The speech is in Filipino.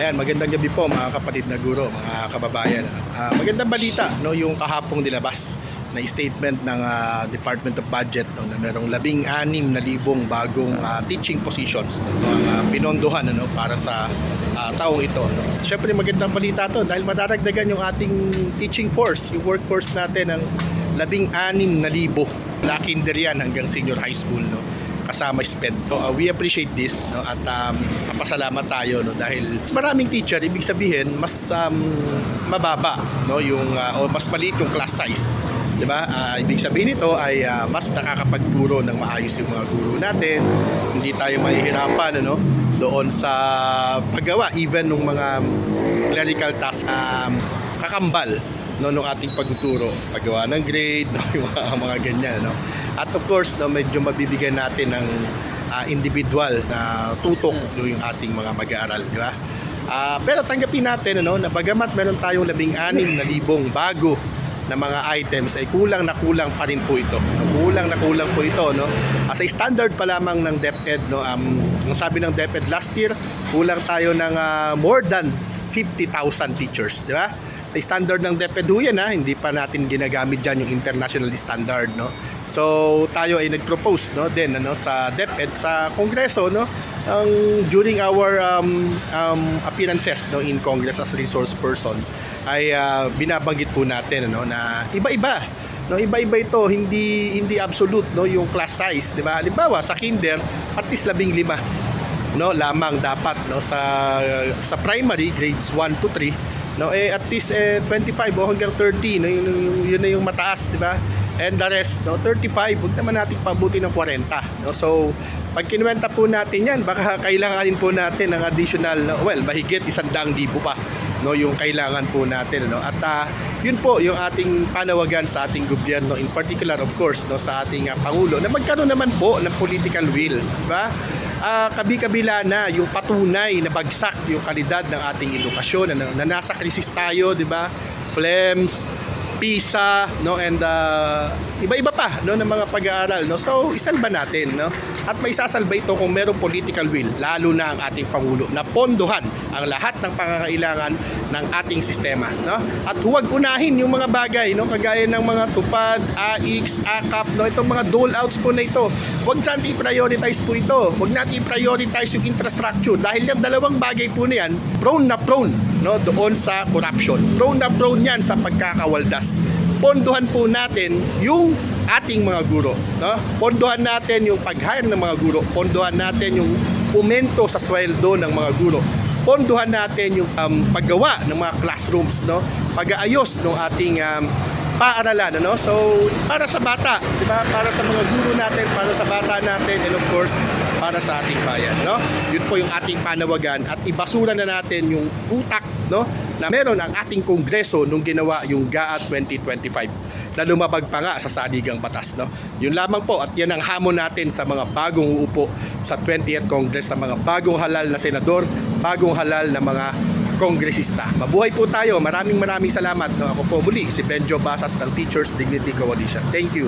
Ayan, magandang gabi po mga kapatid na guro, mga kababayan. Magandang balita, no, yung kahapong nilabas na statement ng Department of Budget, no, na merong 16,000 bagong teaching positions, no, ang pinondohan ano, para sa taong ito. No. Siyempre magandang balita to dahil madadagdagan yung ating teaching force, yung workforce natin ng 16,000 mula kinder yan hanggang senior high school, no, kasama SPED. So, we appreciate this, no, at papasalamat tayo, no, dahil maraming teacher, ibig sabihin mas mababa, no, yung o mas maliit yung class size, 'di ba? Ibig sabihin nito ay mas nakakapagturo ng maayos yung mga guro natin. Hindi tayo mahihirapan, ano, doon sa paggawa even ng mga clerical task, kakambal, no, nung ating pagtuturo, paggawa ng grade, no, yung mga ganyan, no. At of course, no, medyo mabibigyan natin ng individual na tutok, no, yung ating mga mag-aaral, di ba? Pero tanggapin natin, ano, na bagamat meron tayong 16,000 bago na mga items, ay kulang na kulang pa rin po ito. Kulang na kulang po ito, no. Sa standard pa lamang ng DepEd, no, ang sabi ng DepEd last year, kulang tayo ng more than 50,000 teachers, di ba? Sa standard ng DepEd yan, hindi pa natin ginagamit dyan yung international standard, no. So tayo ay nag-propose, no, din, ano, sa DepEd sa Kongreso, no, during our appearances, no, in Congress as resource person, ay binabanggit po natin, ano, na iba-iba, no, iba-iba ito, hindi absolute, no, yung class size, di ba? Halimbawa sa kinder at least 15, no, lamang dapat, no, sa primary grades 1 to 3, no, at least 25 o hanggang 30, no, yun na yung mataas, di ba? And the rest, no, 35, huwag naman natin pabuti ng 40, no. So pag kinuwenta po natin yan, baka kailanganin po natin ng additional, no, well, mahigit 100,000 pa, no, yung kailangan po natin, no. At yun po yung ating panawagan sa ating gobyerno, in particular of course, no, sa ating Pangulo, na magkaroon naman po ng political will, di ba? Kabi-kabila na yung patunay na bagsak yung kalidad ng ating edukasyon, na nasa krisis tayo, di ba? FLEMS, PISA, no, and iba-iba pa, no, ng mga pag-aaral, no. So isalba natin, no, at may sasalba ito kung merong political will, lalo na ang ating Pangulo, na pondohan ang lahat ng pangangailangan ng ating sistema, no. At huwag unahin yung mga bagay, no, kagaya ng mga tupad, AIX, AKAP, no, itong mga dole outs po na ito. Huwag natin i-prioritize po ito. Huwag natin i-prioritize yung infrastructure, dahil yung dalawang bagay po na yan, prone na prone, no, doon sa corruption. Prone na prone yan sa pagkakawaldas. Pondohan po natin yung ating mga guro, no? Pondohan natin yung pag-hire ng mga guro. Pondohan natin yung aumento sa sweldo ng mga guro. Pondohan natin yung paggawa ng mga classrooms, no? Pag-aayos ng ating paaralan, ano? So para sa bata, di ba? Para sa mga guro natin, para sa bata natin, and of course para sa ating bayan, no? Yun po yung ating panawagan, at ibasura na natin yung utak, no, na meron ang ating Kongreso nung ginawa yung GAA 2025 na lumabag pa nga sa saligang batas, no. Yun lamang po, at yan ang hamon natin sa mga bagong uupo sa 20th Congress, sa mga bagong halal na senador, bagong halal na mga kongresista. Mabuhay po tayo. Maraming salamat, no. Ako po muli si Benjo Basas ng Teachers Dignity Coalition. Thank you.